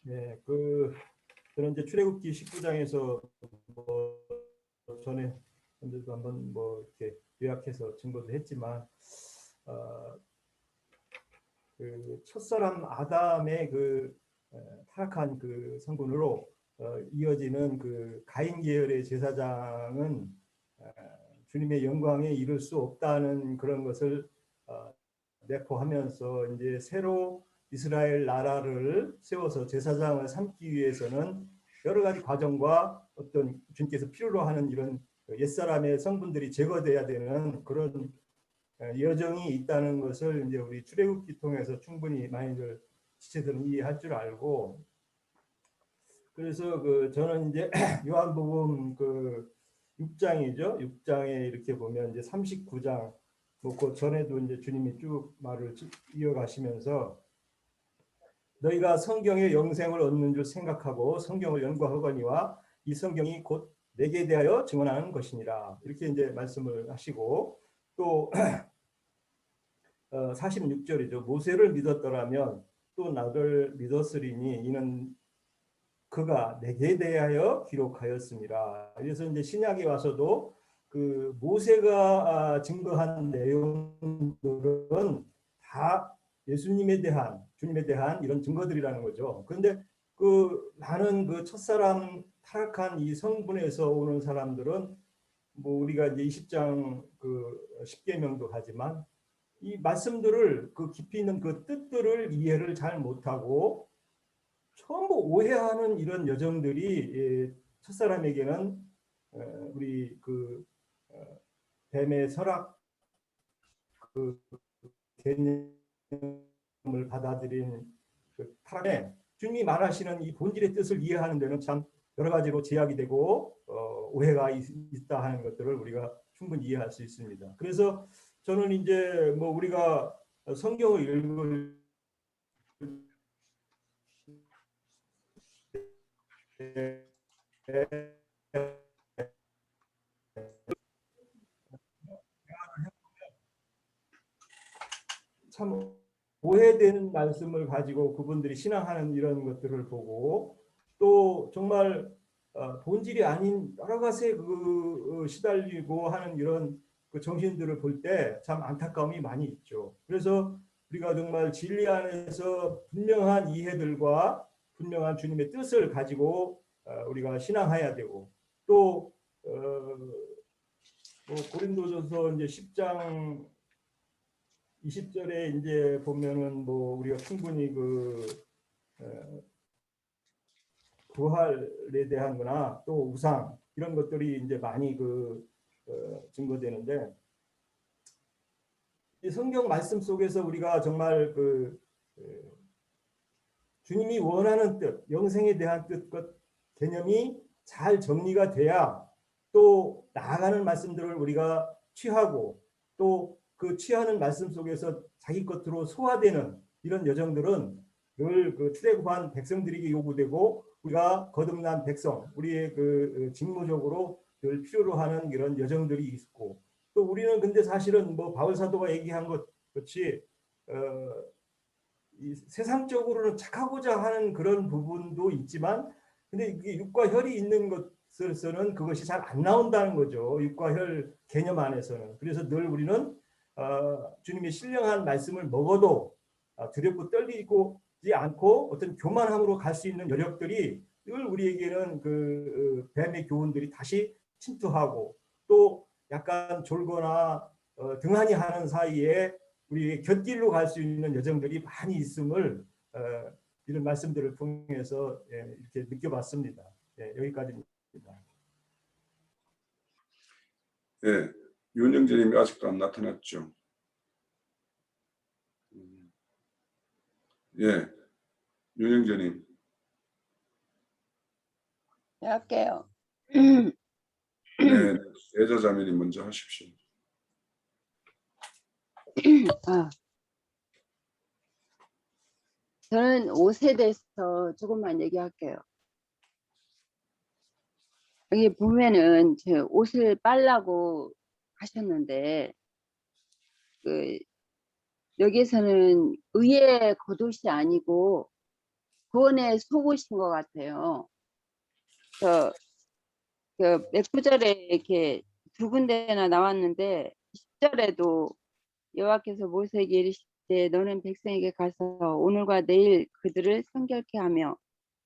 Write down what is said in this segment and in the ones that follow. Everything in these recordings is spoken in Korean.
네, 저는 이제 출애굽기 19장에서 뭐 전에 분들도 한번 뭐 이렇게 요약해서 증거도 했지만 그 첫사람 아담의 타락한 그 성분으로 이어지는 그 가인 계열의 제사장은 주님의 영광에 이를 수 없다는 그런 것을 내포하면서 이제 새로 이스라엘 나라를 세워서 제사장을 삼기 위해서는 여러 가지 과정과 어떤 주님께서 필요로 하는 이런 옛사람의 성분들이 제거돼야 되는 그런 여정이 있다는 것을 이제 우리 출애굽기 통해서 충분히 많이들 지체들은 이해할 줄 알고, 그래서 저는 이제 요한복음 6장이죠. 6장에 이렇게 보면 이제 39장 그 전에도 이제 주님이 쭉 말을 이어가시면서 너희가 성경의 영생을 얻는 줄 생각하고 성경을 연구하거니와 이 성경이 곧 내게 대하여 증언하는 것이니라, 이렇게 이제 말씀을 하시고, 또 46절이죠. 모세를 믿었더라면 또 나를 믿었으리니 이는 그가 내게 대하여 기록하였습니다. 그래서 이제 신약에 와서도 그 모세가 증거한 내용들은 다 예수님에 대한, 주님에 대한 이런 증거들이라는 거죠. 그런데 많은 첫사람 타락한 이 성분에서 오는 사람들은 뭐 우리가 이제 20장 10계명도 하지만 이 말씀들을 깊이 있는 그 뜻들을 이해를 잘 못하고 전부 오해하는 이런 여정들이 첫사람에게는 우리 뱀의 설악 개념을 받아들인 타락에 주님이 말하시는 이 본질의 뜻을 이해하는 데는 참 여러 가지로 제약이 되고 오해가 있다 하는 것들을 우리가 충분히 이해할 수 있습니다. 그래서 저는 이제 뭐 우리가 성경을 읽을 참 오해되는 말씀을 가지고 그분들이 신앙하는 이런 것들을 보고, 또 정말 본질이 아닌 여러 가지에 시달리고 하는 이런 정신들을 볼 때 참 안타까움이 많이 있죠. 그래서 우리가 정말 진리 안에서 분명한 이해들과 분명한 주님의 뜻을 가지고 우리가 신앙해야 되고, 또 고린도전서 이제 10장 20절에 이제 보면은 뭐 우리가 충분히 부활에 대한 거나 또 우상 이런 것들이 이제 많이 증거되는데, 이 성경 말씀 속에서 우리가 정말 주님이 원하는 뜻, 영생에 대한 뜻과 개념이 잘 정리가 돼야 또 나아가는 말씀들을 우리가 취하고, 또 그 취하는 말씀 속에서 자기 것으로 소화되는 이런 여정들은 늘 출애굽한 백성들에게 요구되고, 우리가 거듭난 백성, 우리의 직무적으로 늘 필요로 하는 이런 여정들이 있고, 또 우리는 근데 사실은 뭐 바울 사도가 얘기한 것 같이 이 세상적으로는 착하고자 하는 그런 부분도 있지만, 근데 이게 육과 혈이 있는 것으로서는 그것이 잘 안 나온다는 거죠. 육과 혈 개념 안에서는. 그래서 늘 우리는 주님의 신령한 말씀을 먹어도 두렵고 떨리지 않고 어떤 교만함으로 갈 수 있는 여력들이 늘 우리에게는 뱀의 교훈들이 다시 침투하고, 또 약간 졸거나 등한히 하는 사이에 우리 곁길로 갈 수 있는 여정들이 많이 있음을 이런 말씀들을 통해서 이렇게 느껴봤습니다. 여기까지입니다. 예, 윤영재님이 아직도 안 나타났죠. 예, 윤영재님. 네, 할게요. 네, 예자자매님 먼저 하십시오. 저는 옷에 대해서 조금만 얘기할게요. 여기 보면은 제 옷을 빨라고 하셨는데, 여기에서는 의의 겉옷이 아니고 구원에 속으신 것 같아요. 몇 구절에 이렇게 두 군데나 나왔는데 10절에도 여호와께서 모세에게 이르시되 너는 백성에게 가서 오늘과 내일 그들을 성결케 하며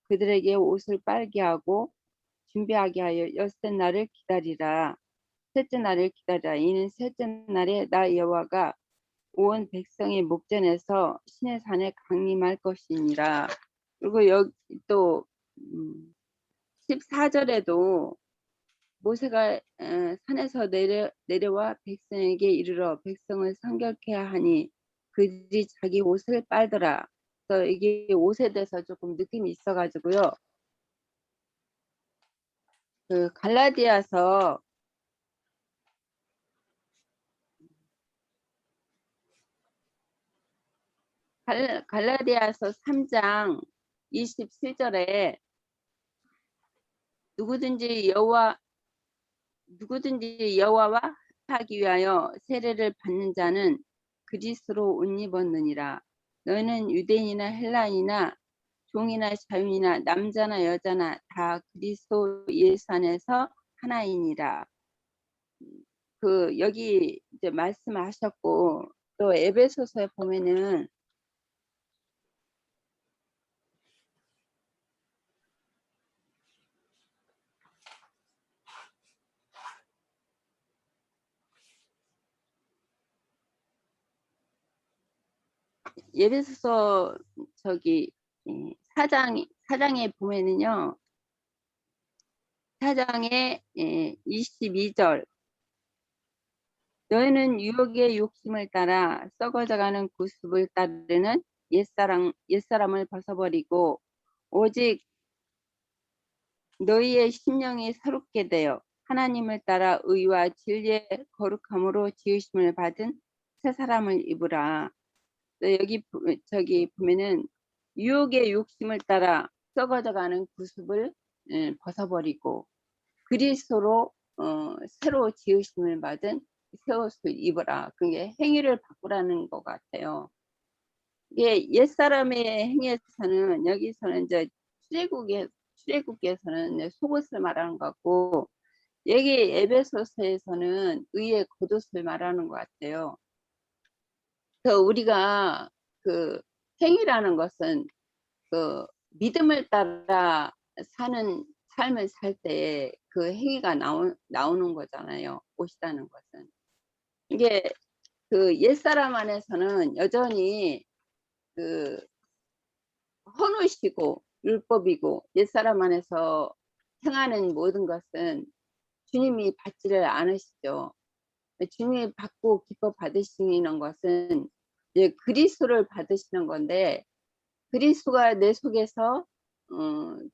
그들에게 옷을 빨게 하고 준비하게 하여 엿새 날을 기다리라. 셋째 날을 기다리라. 이는 셋째 날에 나 여호와가 온 백성의 목전에서 신의 산에 강림할 것이니라. 그리고 여기 또 14절에도 모세가 산에서 내려와 백성에게 이르러 백성을 성결케 하니 그들이 자기 옷을 빨더라. 그래서 이게 옷에 대해서 조금 느낌이 있어가지고요. 그 갈라디아서 3장 27절에 누구든지 여호와와 합하기 위하여 세례를 받는 자는 그리스도로 옷 입었느니라. 너희는 유대인이나 헬라인이나 종이나 자유이나 남자나 여자나 다 그리스도 예수 안에서 하나이니라. 그 여기 이제 말씀하셨고 또 에베소서에 보면은 에베소서 저기 4장에 보면은요. 4장에 22절 너희는 유혹의 욕심을 따라 썩어져가는 구습을 따르는 옛사람을 벗어버리고 오직 너희의 심령이 새롭게 되어 하나님을 따라 의와 진리의 거룩함으로 지으심을 받은 새 사람을 입으라. 여기 저기 보면은 유혹의 욕심을 따라 썩어져가는 구습을 벗어버리고 그리스도로 새로 지으심을 받은 새 옷을 입으라. 그게 행위를 바꾸라는 것 같아요. 이게 옛사람의 행위에서는 여기서는 이제 출애굽에서는 속옷을 말하는 것 같고 여기 에베소서에서는 의의 겉옷을 말하는 것 같아요. 그래서 우리가 그 행위라는 것은 그 믿음을 따라 사는 삶을 살 때 그 행위가 나오는 거잖아요. 옷이라는 것은. 이게 그 옛사람 안에서는 여전히 그 헌옷이고 율법이고 옛사람 안에서 행하는 모든 것은 주님이 받지를 않으시죠. 주님이 받고 기뻐 받으시는 것은 이제 그리스도를 받으시는 건데 그리스도가 내 속에서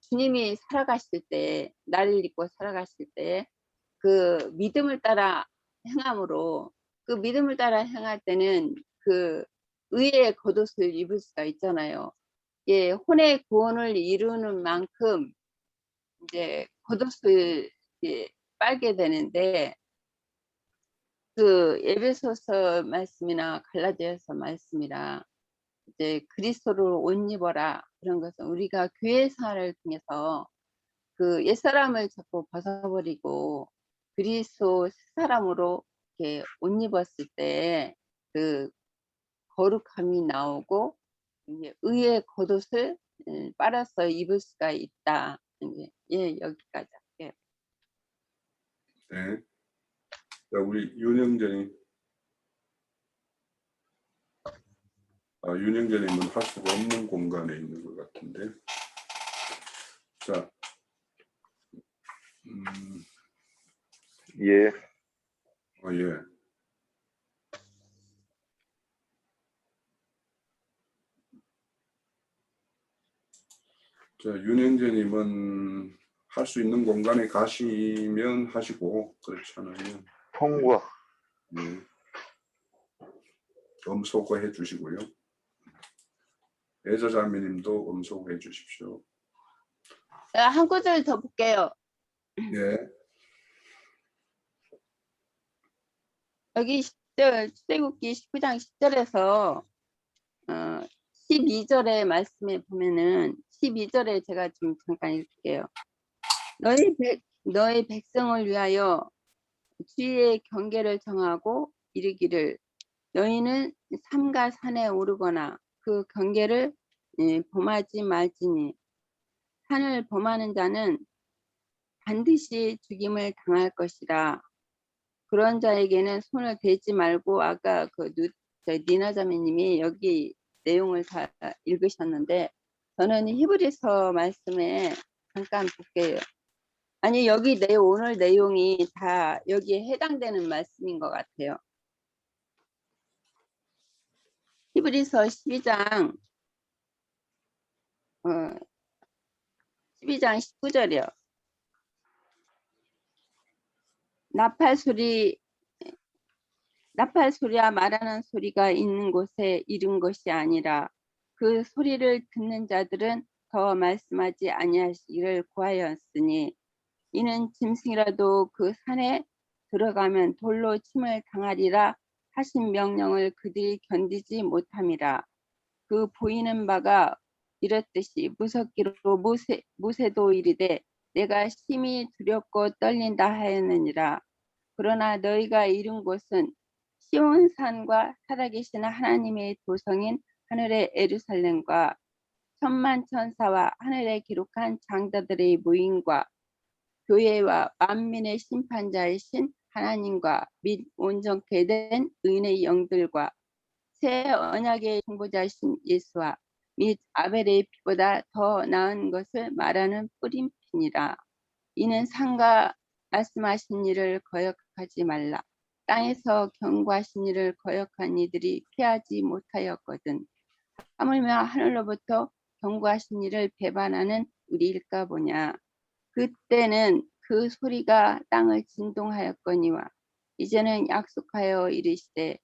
주님이 살아가실 때 나를 입고 살아가실 때 그 믿음을 따라 행함으로 그 믿음을 따라 행할 때는 그 의의 겉옷을 입을 수가 있잖아요. 예, 혼의 구원을 이루는 만큼 이제 겉옷을 빨게 되는데 그 에베소서 말씀이나 갈라디아서 말씀이라 이제 그리스도를 옷 입어라 그런 것은 우리가 교회 생활을 통해서 그 옛사람을 자꾸 벗어버리고 그리스도 새 사람으로 이렇게 옷 입었을 때 그 거룩함이 나오고 이제 의의 겉옷을 빨아서 입을 수가 있다. 이제 예 여기까지 할게요. 네. 자, 우리 윤영재님. 윤영재님은 할 수가 없는 공간에 있는 것 같은데. 자, 예. 예. 자, 윤영재님은 할 수 있는 공간에 가시면 하시고 그렇지 않으면 통과. 네. 음소거해 주시고요. 애저자매님도 음소거해 주십시오. 한 구절 더 볼게요. 예. 여기 10절 출애굽기 19장 10절에서 12절의 말씀에 보면은 12절에 제가 좀 잠깐 읽을게요. 너의 백성을 위하여 주의 경계를 정하고 이르기를 너희는 삼가 산에 오르거나 그 경계를 범하지 말지니 산을 범하는 자는 반드시 죽임을 당할 것이라. 그런 자에게는 손을 대지 말고 아까 니나 자매님이 여기 내용을 다 읽으셨는데 저는 히브리서 말씀에 잠깐 볼게요. 아니 여기 오늘 내용이 다 여기에 해당되는 말씀인 것 같아요. 히브리서 12장 12장 19절이요. 나팔 소리와 말하는 소리가 있는 곳에 이른 것이 아니라 그 소리를 듣는 자들은 더 말씀하지 아니하시기를 구하였으니 이는 짐승이라도 그 산에 들어가면 돌로 침을 당하리라 하신 명령을 그들이 견디지 못함이라. 그 보이는 바가 이렇듯이 무섭기로 모세도 이르되 내가 심히 두렵고 떨린다 하였느니라. 그러나 너희가 이른 곳은 시온산과 살아계신 하나님의 도성인 하늘의 예루살렘과 천만 천사와 하늘에 기록한 장자들의 모임과 교회와 만민의 심판자이신 하나님과 및 온전케 된 의인의 영들과 새 언약의 중보자이신 예수와 및 아벨의 피보다 더 나은 것을 말하는 뿌림피니라. 이는 상가 말씀하신 일을 거역하지 말라. 땅에서 경고하신 일을 거역한 이들이 피하지 못하였거든. 하물며 하늘로부터 경고하신 일을 배반하는 우리일까 보냐. 그때는 그 소리가 땅을 진동하였거니와 이제는 약속하여 이르시되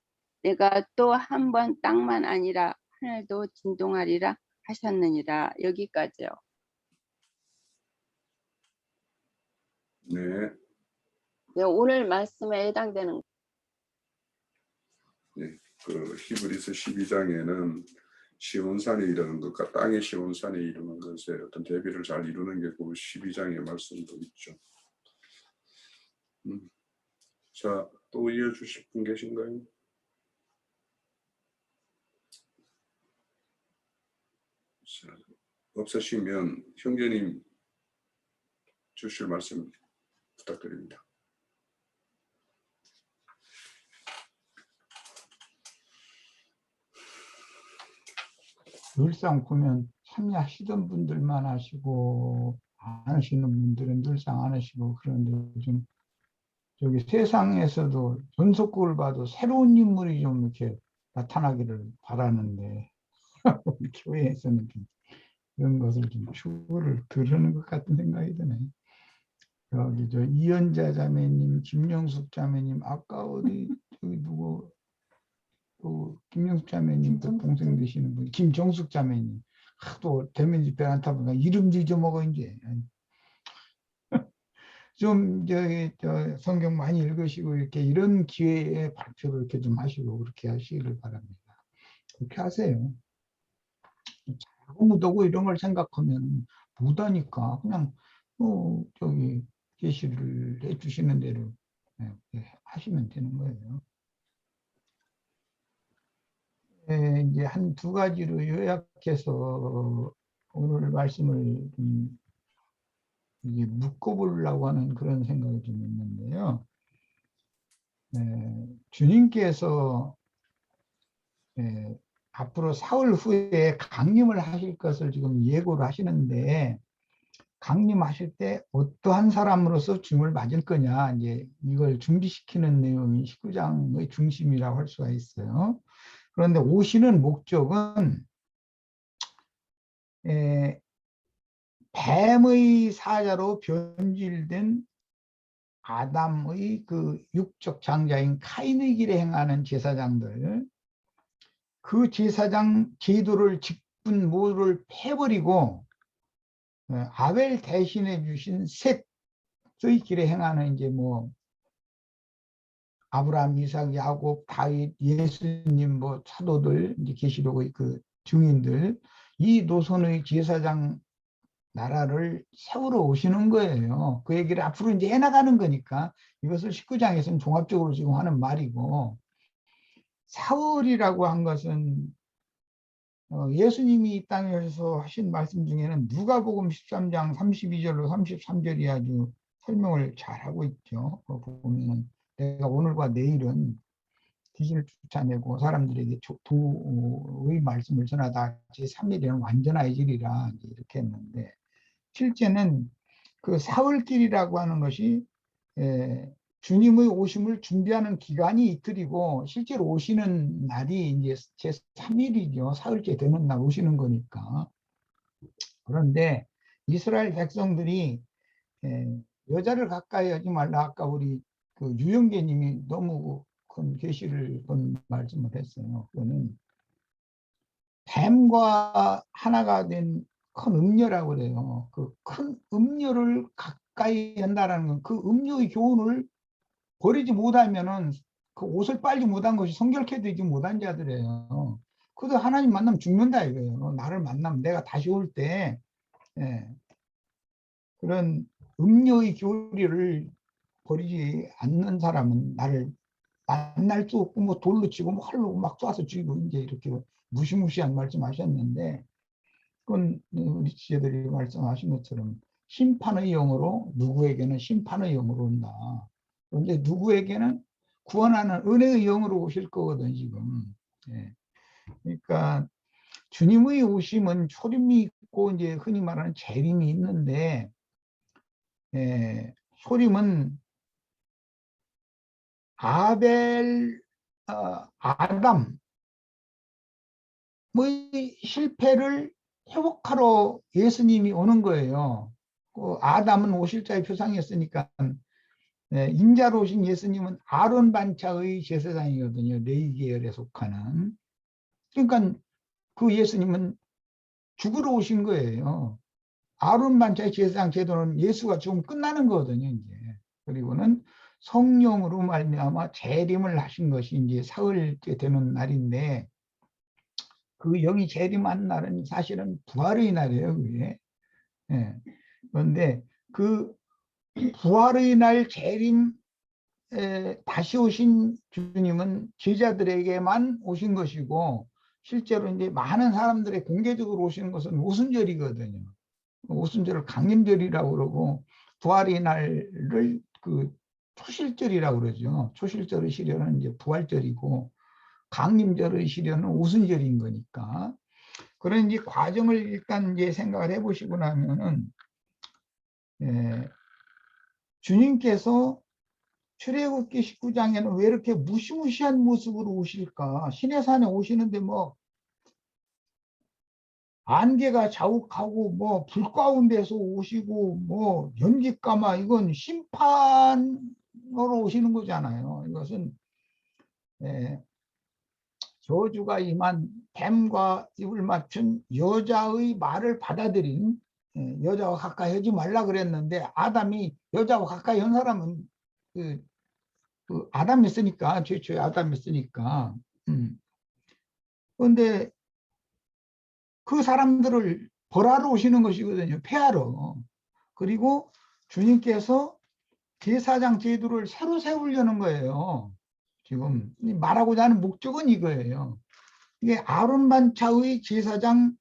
내가 또 한 번 땅만 아니라 하늘도 진동하리라 하셨느니라. 여기까지요. 네. 네, 오늘 말씀에 해당되는 네. 그 히브리서 12장에는 시온산에 이르는 것과 땅의 시온산에 이르는 것에 어떤 대비를 잘 이루는 게 그 12장의 말씀도 있죠. 자, 또 이어주실 분 계신가요? 자, 없으시면 형제님 주실 말씀 부탁드립니다. 늘상 보면 참여하시던 분들만 하시고 안 하시는 분들은 늘상 안 하시고 그런데 좀 저기 세상에서도 전속극을 봐도 새로운 인물이 좀 이렇게 나타나기를 바라는데 우리 교회에서는 좀 그런 것을 좀 추구를 들으는 것 같은 생각이 드네. 여기 저 이연자 자매님, 김영숙 자매님, 아까 어디 저기 누구 또 김영숙 자매님 또 동생 되시는 분, 김정숙 자매님. 하도 대면 집회 안 타보니까 이름도 잊어먹어 이제. 좀 저기 저 성경 많이 읽으시고 이렇게 이런 기회에 발표를 이렇게 좀 하시고 그렇게 하시기를 바랍니다. 그렇게 하세요. 자꾸 묻고 이런 걸 생각하면 못하니까 그냥 저기 제시를 해주시는 대로 하시면 되는 거예요. 이제 한 두 가지로 요약해서 오늘 말씀을 이제 묶어보려고 하는 그런 생각이 좀 있는데요. 주님께서 앞으로 사흘 후에 강림을 하실 것을 지금 예고를 하시는데 강림하실 때 어떠한 사람으로서 죽음을 맞을 거냐 이제 이걸 준비시키는 내용이 19장의 중심이라고 할 수가 있어요. 그런데 오시는 목적은 뱀의 사자로 변질된 아담의 그 육적 장자인 카인의 길에 행하는 제사장들, 그 제사장 제도를 직분 모두를 패버리고 아벨 대신해 주신 셋의 길에 행하는 이제 뭐 아브라함, 이삭, 야곱, 다윗, 예수님 뭐 사도들 이제 계시록의 그 증인들 이 노선의 제사장 나라를 세우러 오시는 거예요. 그 얘기를 앞으로 이제 해나가는 거니까 이것을 19장에서는 종합적으로 지금 하는 말이고, 사울이라고 한 것은 예수님이 이 땅에서 하신 말씀 중에는 누가복음 13장 32절로 33절이 아주 설명을 잘하고 있죠. 보면은 내가 오늘과 내일은 귀신을 쫓아내고 사람들에게 도의 말씀을 전하다 제3일에는 완전해지리라 이렇게 했는데, 실제는 그 사흘길이라고 하는 것이 주님의 오심을 준비하는 기간이 이틀이고, 실제로 오시는 날이 이제 제3일이죠. 사흘째 되는 날 오시는 거니까. 그런데 이스라엘 백성들이 여자를 가까이 하지 말라, 아까 우리 그 유영계님이 너무 큰 계시를 본 말씀을 했어요. 그거는 뱀과 하나가 된 큰 음녀라고 그래요. 그 큰 음녀를 가까이 한다라는 건 그 음녀의 교훈을 버리지 못하면은 그 옷을 빨지 못한 것이 성결케 되지 못한 자들이에요. 그래도 하나님 만나면 죽는다 이거예요. 나를 만나면 내가 다시 올 때 그런 음녀의 교리를 버리지 않는 사람은 나를 만날 수 없고, 뭐 돌로 치고 뭐 활로 막 쏴서 죽이고 이제 이렇게 무시무시한 말씀하셨는데, 그건 우리 지혜들이 말씀하신 것처럼 심판의 영으로, 누구에게는 심판의 영으로 온다. 그런데 누구에게는 구원하는 은혜의 영으로 오실 거거든 지금. 그러니까 주님의 오심은 초림이 있고 이제 흔히 말하는 재림이 있는데, 초림은 아담의 실패를 회복하러 예수님이 오는 거예요. 그 아담은 오실자의 표상이었으니까 인자로 오신 예수님은 아론 반차의 제사장이거든요. 레위 계열에 속하는. 그러니까 그 예수님은 죽으러 오신 거예요. 아론 반차의 제사장 제도는 예수가 죽으면 끝나는 거거든요. 이제. 그리고는 성령으로 말미암아 재림을 하신 것이 이제 사흘째 되는 날인데, 그 영이 재림한 날은 사실은 부활의 날이에요. 그게. 그런데 그 부활의 날 재림 다시 오신 주님은 제자들에게만 오신 것이고, 실제로 이제 많은 사람들의 공개적으로 오시는 것은 오순절이거든요. 오순절을 강림절이라고 그러고, 부활의 날을 그 초실절이라고 그러죠. 초실절의 시련은 이제 부활절이고, 강림절의 시련은 오순절인 거니까. 그런 이제 과정을 일단 이제 생각을 해보시고 나면은, 주님께서 출애굽기 19장에는 왜 이렇게 무시무시한 모습으로 오실까? 시내산에 오시는데 뭐 안개가 자욱하고 뭐 불 가운데서 오시고 뭐 연기까마, 이건 심판으로 오시는 거잖아요. 이것은 저주가 임한 뱀과 입을 맞춘 여자의 말을 받아들인, 여자와 가까이 하지 말라 그랬는데 아담이 여자와 가까이 한 사람은 그 아담이었으니까, 최초의 아담이었으니까. 그런데 그 사람들을 벌하러 오시는 것이거든요. 폐하러. 그리고 주님께서 제사장 제도를 새로 세우려는 거예요. 지금 말하고자 하는 목적은 이거예요. 이게 아론 반차의 제사장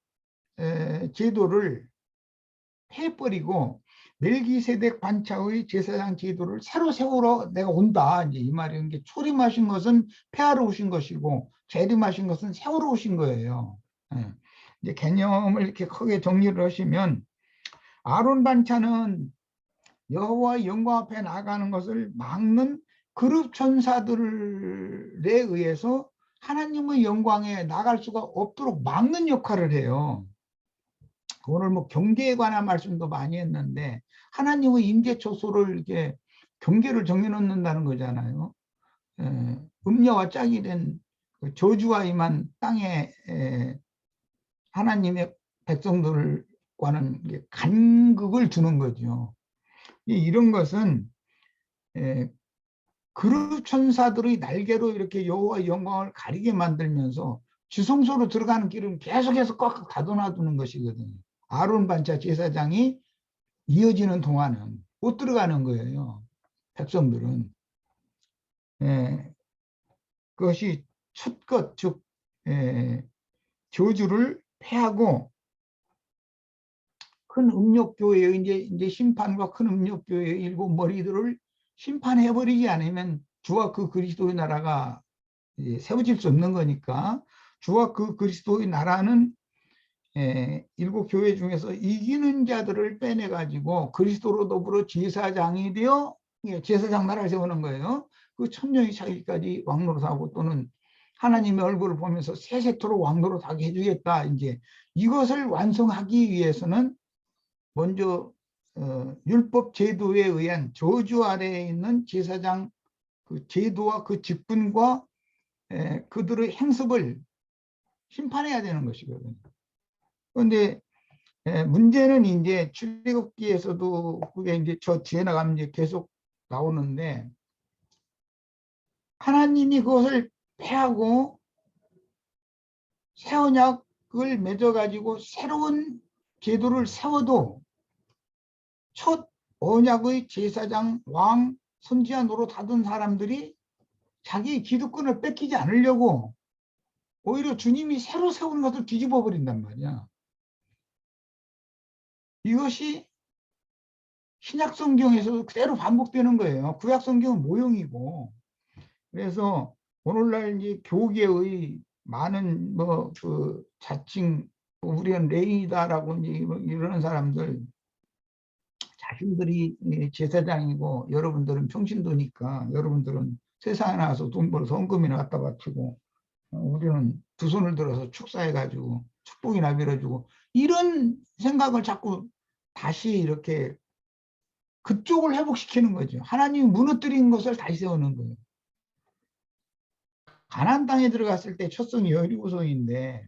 제도를 해버리고 멜기세덱 반차의 제사장 제도를 새로 세우러 내가 온다. 이제 이 말이는 게, 초림하신 것은 폐하러 오신 것이고 재림하신 것은 세우러 오신 거예요. 이제 개념을 이렇게 크게 정리를 하시면, 아론 반차는 여호와의 영광 앞에 나가는 것을 막는 그룹 천사들에 의해서 하나님의 영광에 나갈 수가 없도록 막는 역할을 해요. 오늘 뭐 경계에 관한 말씀도 많이 했는데, 하나님의 임재 초소를 이렇게 경계를 정해놓는다는 거잖아요. 음녀와 짝이 된 저주가 임한 땅에 하나님의 백성들과는 간극을 두는 거죠. 이런 것은 그룹 천사들의 날개로 이렇게 여호와의 영광을 가리게 만들면서 지성소로 들어가는 길은 계속해서 꽉꽉 닫아놔두는 것이거든요. 아론 반차 제사장이 이어지는 동안은 못 들어가는 거예요. 백성들은. 예, 그것이 첫 것, 즉 저주를 패하고 큰 음욕교회의 이제 심판과 큰 음욕교회의 일곱 머리들을 심판해 버리지 않으면 주와 그 그리스도의 나라가 세워질 수 없는 거니까, 주와 그 그리스도의 나라는 일곱 교회 중에서 이기는 자들을 빼내 가지고 그리스도로 더불어 제사장이 되어 제사장 나라를 세우는 거예요. 그 천년이 차기까지 왕노릇하고 또는 하나님의 얼굴을 보면서 세세토록 왕노릇하게 해주겠다. 이제 이것을 완성하기 위해서는 먼저 율법 제도에 의한 저주 아래에 있는 제사장 그 제도와 그 직분과 그들의 행습을 심판해야 되는 것이거든요. 그런데 문제는 이제 출애굽기에서도 그게 이제 저 뒤에 나가면 이제 계속 나오는데, 하나님이 그것을 패하고 새 언약을 맺어가지고 새로운 제도를 세워도 첫 언약의 제사장, 왕, 선지자 노릇 하던 사람들이 자기 기득권을 뺏기지 않으려고 오히려 주님이 새로 세우는 것을 뒤집어 버린단 말이야. 이것이 신약 성경에서도 그대로 반복되는 거예요. 구약 성경은 모형이고. 그래서 오늘날 이제 교계의 많은 뭐 그 자칭 우리는 레이다라고 이제 이러는 사람들, 자신들이 제사장이고 여러분들은 평신도니까 여러분들은 세상에 나와서 돈 벌어서 헌금이나 갖다 바치고 우리는 두 손을 들어서 축사해 가지고 축복이나 빌어주고, 이런 생각을 자꾸 다시 이렇게 그쪽을 회복시키는 거죠. 하나님이 무너뜨린 것을 다시 세우는 거예요. 가나안 땅에 들어갔을 때 첫 성이 여리고성인데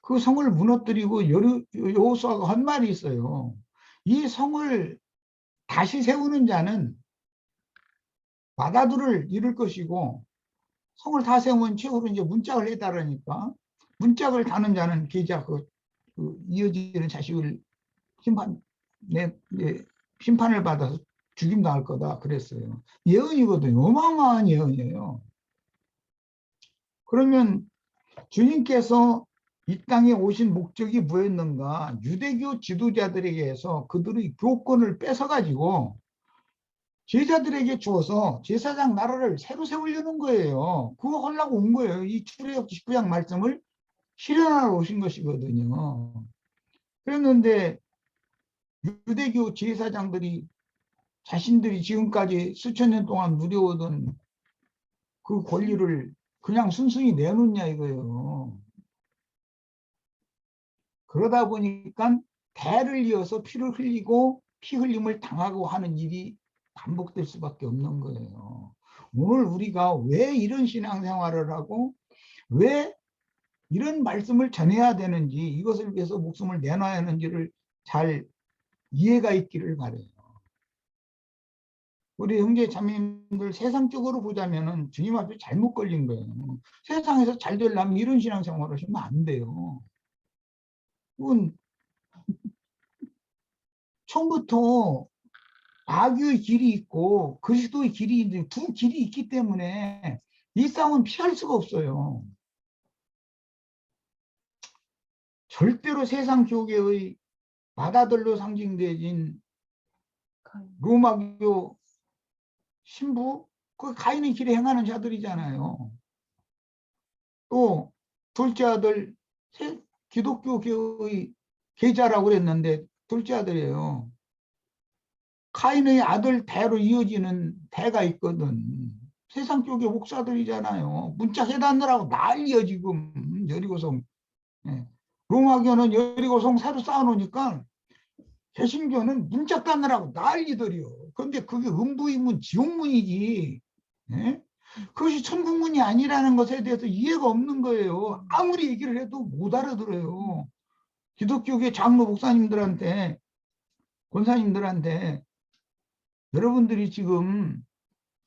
그 성을 무너뜨리고 여호수아가 한 말이 있어요. 이 성을 다시 세우는 자는 마다들을 이룰 것이고, 성을 다 세우면 최후로 이제 문짝을 해달라니까, 문짝을 다는 자는 계좌 그 이어지는 자식을 심판을 받아서 죽임당할 거다 그랬어요. 예언이거든요. 어마어마한 예언이에요. 그러면 주님께서 이 땅에 오신 목적이 뭐였는가? 유대교 지도자들에게서 그들의 교권을 뺏어가지고 제자들에게 주어서 제사장 나라를 새로 세우려는 거예요. 그거 하려고 온 거예요. 이 출애굽기 19장 말씀을 실현하러 오신 것이거든요. 그랬는데 유대교 제사장들이 자신들이 지금까지 수천 년 동안 누려오던 그 권리를 그냥 순순히 내놓냐 이거예요. 그러다 보니까 대를 이어서 피를 흘리고 피 흘림을 당하고 하는 일이 반복될 수밖에 없는 거예요. 오늘 우리가 왜 이런 신앙생활을 하고 왜 이런 말씀을 전해야 되는지, 이것을 위해서 목숨을 내놔야 하는지를 잘 이해가 있기를 바라요. 우리 형제 자매님들 세상적으로 보자면은 주님 앞에 잘못 걸린 거예요. 세상에서 잘 되려면 이런 신앙생활을 하시면 안 돼요. 그건 처음부터 마귀의 길이 있고 그리스도의 길이 있는데 두 길이 있기 때문에 이 싸움은 피할 수가 없어요. 절대로 세상 교계의 마다들로 상징되진 로마교 신부, 그 가인의 길에 행하는 자들이잖아요. 또 둘째 아들, 기독교계의 계자라고 그랬는데 둘째 아들이에요. 가인의 아들 대로 이어지는 대가 있거든. 세상 쪽의 목사들이잖아요. 문자 해단느라고 난리야 지금 여리고성. 로마교는 여리고성 새로 쌓아놓으니까 개신교는 문자 따느라고 난리들이요. 그런데 그게 음부이문 지옥문이지. 그것이 천국문이 아니라는 것에 대해서 이해가 없는 거예요. 아무리 얘기를 해도 못 알아들어요. 기독교계 장로 목사님들한테, 권사님들한테 여러분들이 지금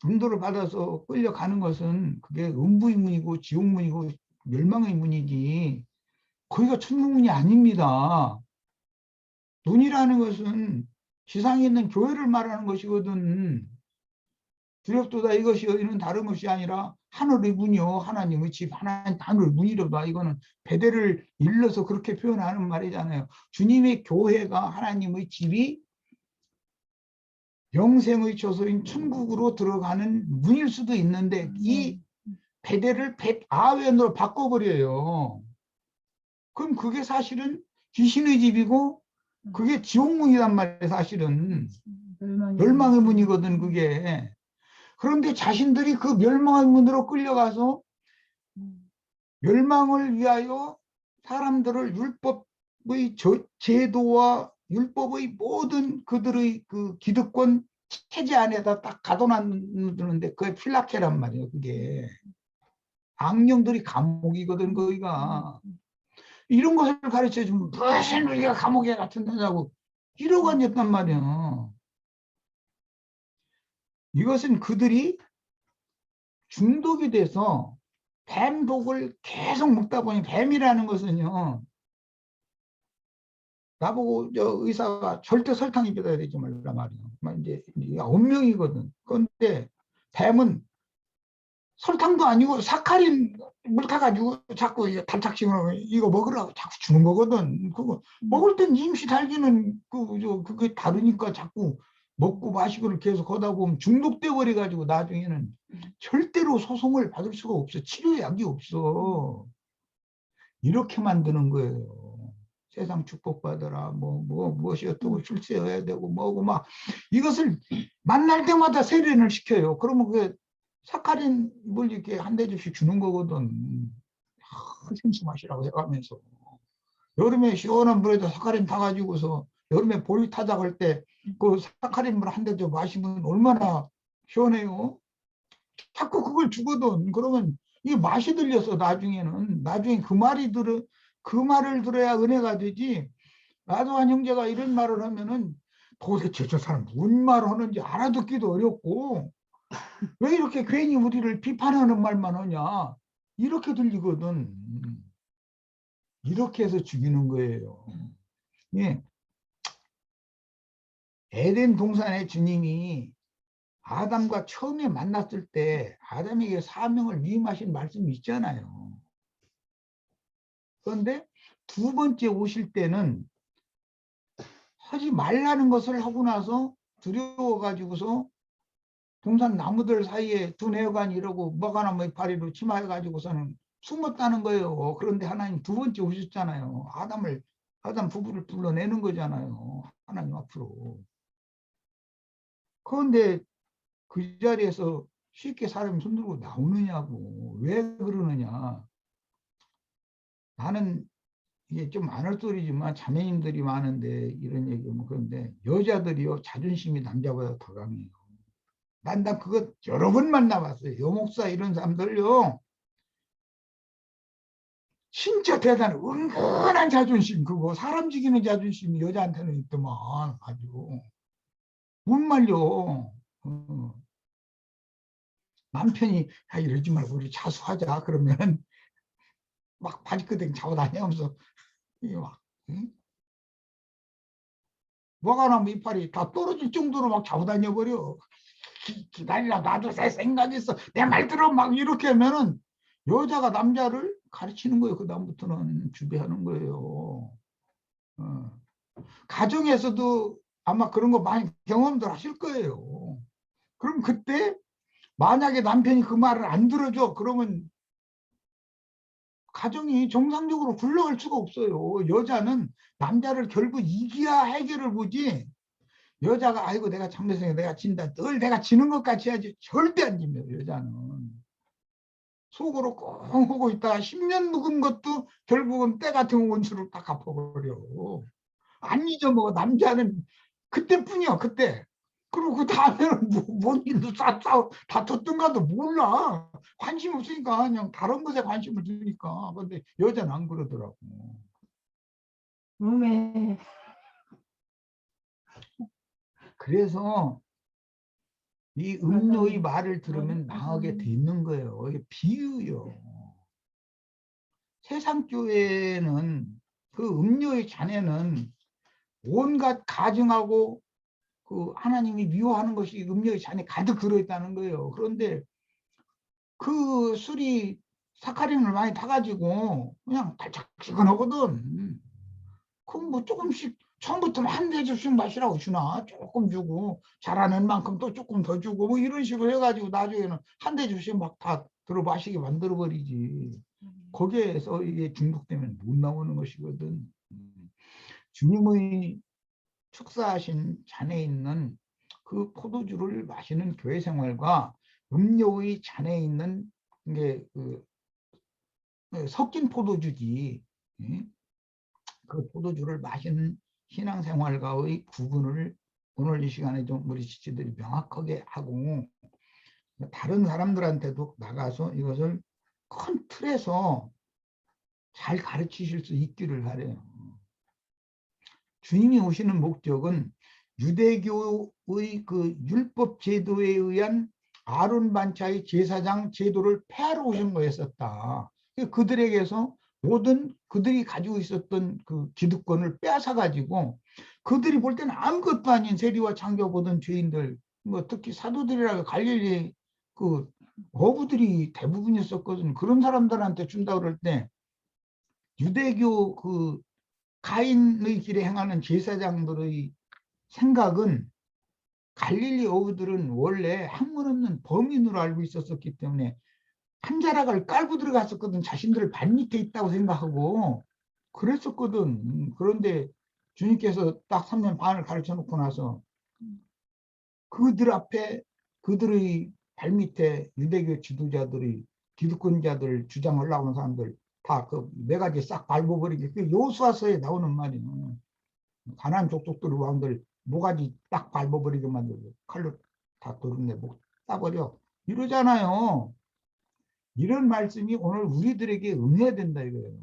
인도를 받아서 끌려가는 것은 그게 음부의 문이고 지옥문이고 멸망의 문이지 거기가 천국문이 아닙니다. 눈이라는 것은 지상에 있는 교회를 말하는 것이거든. 두렵도다 이것이 이는 다른 것이 아니라 하늘의 문이요 하나님의 집 하나님 하늘의 문이로다. 이거는 베델을 일러서 그렇게 표현하는 말이잖아요. 주님의 교회가 하나님의 집이 영생의 처소인 천국으로 들어가는 문일 수도 있는데 이 베델을 아웬으로 바꿔버려요. 그럼 그게 사실은 귀신의 집이고 그게 지옥문이란 말이에요. 사실은 멸망의 문이거든 그게. 그런데 자신들이 그 멸망의 문으로 끌려가서 멸망을 위하여 사람들을 율법의 제도와 율법의 모든 그들의 그 기득권 체제 안에다 딱 가둬놨는데 그게 필라케란 말이에요. 그게 악령들이 감옥이거든. 거기가 이런 것을 가르쳐주면 무슨 우리가 감옥에 같은 데냐고 이러고 앉았단 말이야. 이것은 그들이 중독이 돼서 뱀독을 계속 먹다 보니 뱀이라는 것은요. 나보고 저 의사가 절대 설탕 입에다 대지 말라 말이야. 이제 운명이거든. 그런데 뱀은 설탕도 아니고 사카린 물 타가지고 자꾸 이제 달착식으로 이거 먹으라고 자꾸 주는 거거든. 그거 먹을 땐 임시 달기는 그게 다르니까 자꾸 먹고 마시고를 계속 하다 보면 중독돼 버려 가지고 나중에는 절대로 소송을 받을 수가 없어. 치료약이 없어. 이렇게 만드는 거예요. 세상 축복받아라 무엇이 어떻고 출세해야 되고 뭐고 막 이것을 만날 때마다 세련을 시켜요. 그러면 그게 사카린 물 이렇게 한 대접씩 주는 거거든. 생수 마시라고 해가면서 여름에 시원한 물에다 사카린 타가지고서 여름에 볼이 타작할 때 그 사카린 물 한 대접 마시면 얼마나 시원해요. 자꾸 그걸 주거든. 그러면 이게 맛이 들려서 나중에 그 말을 들어야 은혜가 되지. 나도 한 형제가 이런 말을 하면은 도대체 저 사람 뭔 말 하는지 알아듣기도 어렵고 왜 이렇게 괜히 우리를 비판하는 말만 하냐 이렇게 들리거든. 이렇게 해서 죽이는 거예요. 예. 에덴 동산에 주님이 아담과 처음에 만났을 때 아담에게 사명을 위임하신 말씀이 있잖아요. 그런데 두 번째 오실 때는 하지 말라는 것을 하고 나서 두려워가지고서 동산 나무들 사이에 두뇌관 이러고 먹아나무 이파리로 치마해가지고서는 숨었다는 거예요. 그런데 하나님 두 번째 오셨잖아요. 아담 부부를 불러내는 거잖아요. 하나님 앞으로. 그런데 그 자리에서 쉽게 사람이 손들고 나오느냐고. 왜 그러느냐. 나는 이게 좀 많을 소리지만 자매님들이 많은데 이런 얘기하면 그런데 여자들이요 자존심이 남자보다 더 강해요. 난 그거 여러 번 만나봤어요. 여목사 이런 사람들요. 진짜 대단해. 은근한 자존심 그거 사람 죽이는 자존심이 여자한테는 있더만 아주 못 말려. 남편이 야 이러지 말고 우리 자수하자 그러면 막 바지끄댕 잡아 다니면서 이게 막 응? 뭐가 나면 이빨이 다 떨어질 정도로 막 잡아 다녀버려. 기다리라 나도 새 생각 있어 내 말 들어 막 이렇게 하면은 여자가 남자를 가르치는 거예요. 그 다음부터는 주배하는 거예요. 가정에서도 아마 그런 거 많이 경험들 하실 거예요. 그럼 그때 만약에 남편이 그 말을 안 들어줘 그러면 가정이 정상적으로 굴러갈 수가 없어요. 여자는 남자를 결국 이기야 해결을 보지 여자가 아이고 내가 참내생에 내가 진다 늘 내가 지는 것 같이 해야지 절대 안 집니다. 여자는 속으로 꽁 하고 있다가 10년 묵은 것도 결국은 때 같은 원수를 딱 갚아버려. 안 잊어먹어. 남자는 그때뿐이야. 그때. 그리고 그 다음에는 뭔 일도 다퉜던가도 몰라. 관심 없으니까 그냥 다른 것에 관심을 두니까. 근데 여자는 안 그러더라고. 음에 그래서 이 음료의 말을 들으면 망하게 돼 있는 거예요. 이게 비유요. 세상 교회는 그 음료의 잔에는 온갖 가증하고 그 하나님이 미워하는 것이 음력의 잔에 가득 들어있다는 거예요. 그런데 그 술이 사카린을 많이 타가지고 그냥 달짝지근하거든. 그럼 뭐 조금씩 처음부터 한 대접씩 마시라고 주나? 조금 주고 잘하는 만큼 또 조금 더 주고 뭐 이런 식으로 해가지고 나중에는 한 대접씩 막 다 들어 마시게 만들어 버리지. 거기에서 이게 중독되면 못 나오는 것이거든. 주님의 축사하신 잔에 있는 그 포도주를 마시는 교회 생활과 음료의 잔에 있는 게 그 섞인 포도주지. 그 포도주를 마시는 신앙생활과의 구분을 오늘 이 시간에 좀 우리 지체들이 명확하게 하고 다른 사람들한테도 나가서 이것을 큰 틀에서 잘 가르치실 수 있기를 바래요. 주님이 오시는 목적은 유대교의 그 율법 제도에 의한 아론 반차의 제사장 제도를 폐하러 오신 거였었다. 그들에게서 모든 그들이 가지고 있었던 그 기득권을 빼앗아 가지고 그들이 볼 때는 아무것도 아닌 세리와 창조 보던 죄인들, 뭐 특히 사도들이라고 갈릴리 그 어부들이 대부분이었었거든. 그런 사람들한테 준다 그럴 때 유대교 그 가인의 길에 행하는 제사장들의 생각은 갈릴리 어부들은 원래 학문 없는 범인으로 알고 있었기 때문에 한 자락을 깔고 들어갔었거든. 자신들 발밑에 있다고 생각하고 그랬었거든. 그런데 주님께서 딱 3년 반을 가르쳐 놓고 나서 그들 앞에 그들의 발밑에 유대교 지도자들이 기득권자들 주장하려고 하는 사람들 다 그 네 가지 싹 밟아버리게. 그 요수아서에 나오는 말이에요. 가나안 족속들 왕들 모가지 딱 밟아버리게 만들고 칼로 다 도른내 목 따버려 이러잖아요. 이런 말씀이 오늘 우리들에게 응해야 된다 이거예요.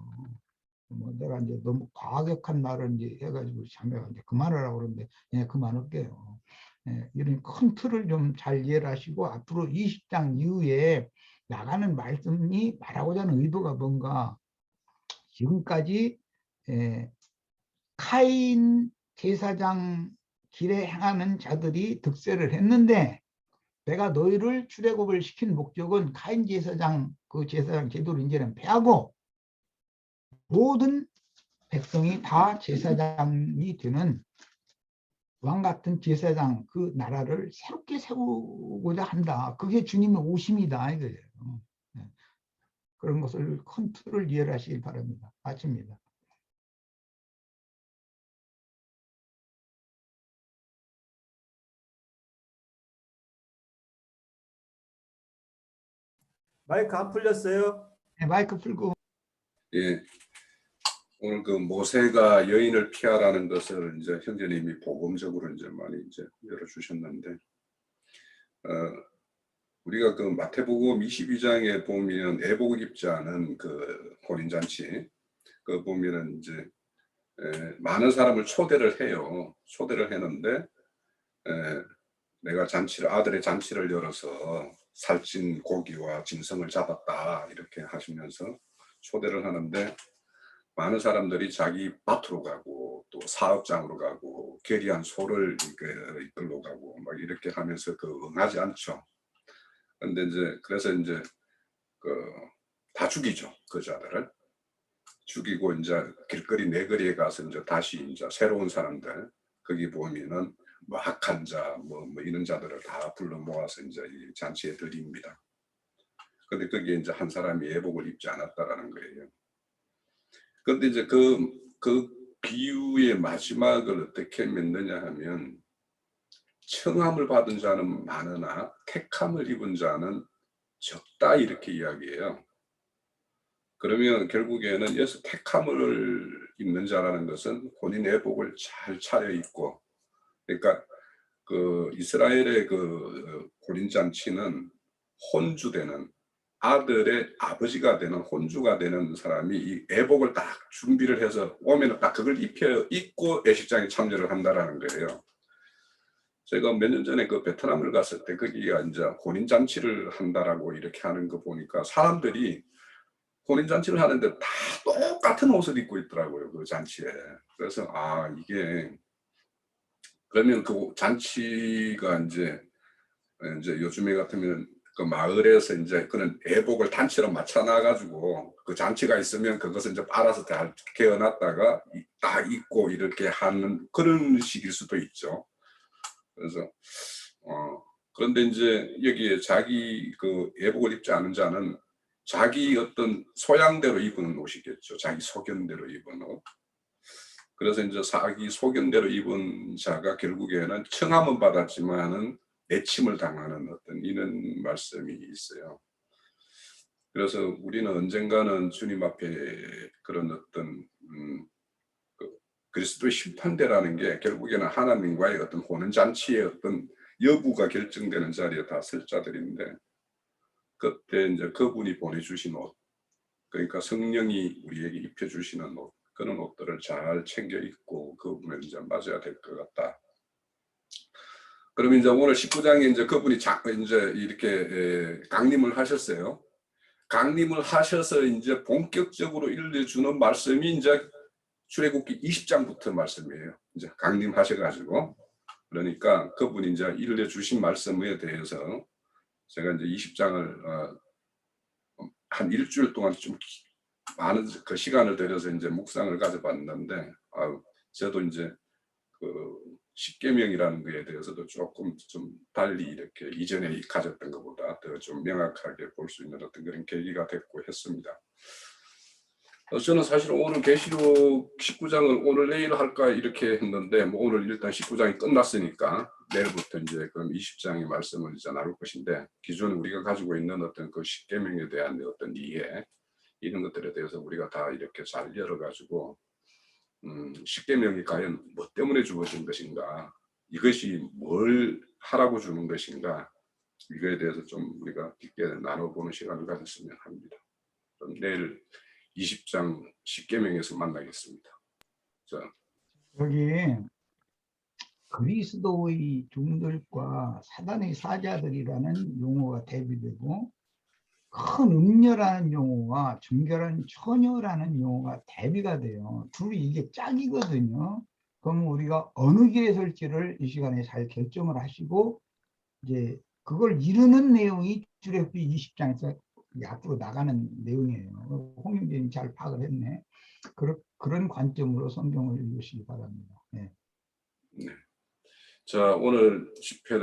뭐 내가 이제 너무 과격한 말을 이제 해가지고 자매가 이제 그만하라고 그러는데 예, 그만할게요. 예, 이런 큰 틀을 좀 잘 이해를 하시고 앞으로 20장 이후에 나가는 말씀이 말하고자 하는 의도가 뭔가 지금까지 카인 제사장 길에 행하는 자들이 득세를 했는데 내가 너희를 출애굽을 시킨 목적은 카인 제사장 그 제사장 제도를 이제는 폐하고 모든 백성이 다 제사장이 되는 왕 같은 제사장 그 나라를 새롭게 세우고자 한다. 그게 주님의 오심이다 이거예요. 그런 것을 큰 틀을 이해를 하시길 바랍니다. 마칩니다. 마이크 안 풀렸어요? 네, 마이크 풀고. 예. 오늘 그 모세가 여인을 피하라는 것을 이제 형제님이 복음적으로 이제 많이 이제 열어주셨는데, 우리가 그 마태복음 22장에 보면 애복 입지 않은 그 혼인잔치, 그 보면은 이제 많은 사람을 초대를 해요. 초대를 했는데, 내가 아들의 잔치를 열어서 살찐 고기와 짐승을 잡았다 이렇게 하시면서 초대를 하는데 많은 사람들이 자기 밭으로 가고 또 사업장으로 가고 괴리한 소를 이끌러 가고 막 이렇게 하면서 응하지 않죠. 근데 이제 그래서 이제 다 죽이죠. 그 자들을 죽이고 이제 길거리 내거리에 가서 이제 다시 이제 새로운 사람들 거기 보면은 뭐 악한 자, 뭐 이런 자들을 다 불러 모아서 이제 이 잔치에 드립니다. 근데 거기에 이제 한 사람이 애복을 입지 않았다라는 거예요. 근데 이제 그 비유의 마지막을 어떻게 맺느냐 하면 청함을 받은 자는 많으나 택함을 입은 자는 적다 이렇게 이야기해요. 그러면 결국에는 여기서 택함을 입는 자라는 것은 본인 애복을 잘 차려입고, 그러니까 그 이스라엘의 그 혼인잔치는 혼주되는 아들의 아버지가 되는 혼주가 되는 사람이 이 애복을 딱 준비를 해서 오면 딱 그걸 입고 예식장에 참여를 한다라는 거예요. 제가 몇 년 전에 그 베트남을 갔을 때 거기가 이제 혼인잔치를 한다라고 이렇게 하는 거 보니까 사람들이 혼인잔치를 하는데 다 똑같은 옷을 입고 있더라고요, 그 잔치에. 그래서 이게 그러면 그 잔치가 이제 요즘에 같으면 그 마을에서 이제 그런 애복을 단체로 맞춰놔 가지고 그 잔치가 있으면 그것을 이제 알아서 잘 개어놨다가 딱 입고 이렇게 하는 그런 식일 수도 있죠. 그래서 그런데 이제 여기에 자기 그 애복을 입지 않은 자는 자기 어떤 소양대로 입은 옷이겠죠. 자기 소견대로 입은 옷. 그래서 이제 자기 소견대로 입은 자가 결국에는 청함은 받았지만은 내침을 당하는 어떤 이런 말씀이 있어요. 그래서 우리는 언젠가는 주님 앞에 그런 어떤 그 그리스도의 심판대라는 게 결국에는 하나님과의 어떤 혼인잔치의 어떤 여부가 결정되는 자리에 다 설 자들인데, 그때 이제 그분이 보내주신 옷, 그러니까 성령이 우리에게 입혀주시는 옷, 그런 옷들을 잘 챙겨 입고 그분을 이제 맞아야 될 것 같다. 그러면 이제 오늘 19장에 이제 그분이 이제 이렇게 강림을 하셨어요. 강림을 하셔서 이제 본격적으로 일러주는 말씀이 이제 출애굽기 20장부터 말씀이에요. 이제 강림하셔가지고, 그러니까 그분이 이제 일러주신 말씀에 대해서 제가 이제 20장을 한 일주일 동안 좀 많은 그 시간을 들여서 이제 묵상을 가져봤는데, 저도 이제 그 십계명이라는 것에 대해서도 조금 좀 달리 이렇게 이전에 가졌던 것보다 더 좀 명확하게 볼 수 있는 어떤 그런 계기가 됐고 했습니다. 저는 사실 오늘 계시록 19장을 오늘 내일 할까 이렇게 했는데, 뭐 오늘 일단 19장이 끝났으니까 내일부터 이제 그럼 20장의 말씀을 이제 나눌 것인데, 기존에 우리가 가지고 있는 어떤 그 십계명에 대한 어떤 이해, 이런 것들에 대해서 우리가 다 이렇게 잘 열어가지고 십계명이 과연 뭐 때문에 주어진 것인가, 이것이 뭘 하라고 주는 것인가, 이거에 대해서 좀 우리가 깊게 나눠보는 시간을 가졌으면 합니다. 그럼 내일 20장 십계명에서 만나겠습니다. 자, 여기 그리스도의 종들과 사단의 사자들이라는 용어가 대비되고, 큰 음녀라는 용어와 정결한 처녀라는 용어가 대비가 돼요. 둘이 이게 짝이거든요. 그럼 우리가 어느 길에 설지를 이 시간에 잘 결정을 하시고, 이제 그걸 이루는 내용이 출애굽기 20장에서 앞으로 나가는 내용이에요. 홍영재님 잘 파악을 했네. 그런 관점으로 성경을 읽으시기 바랍니다. 네. 자, 오늘 집회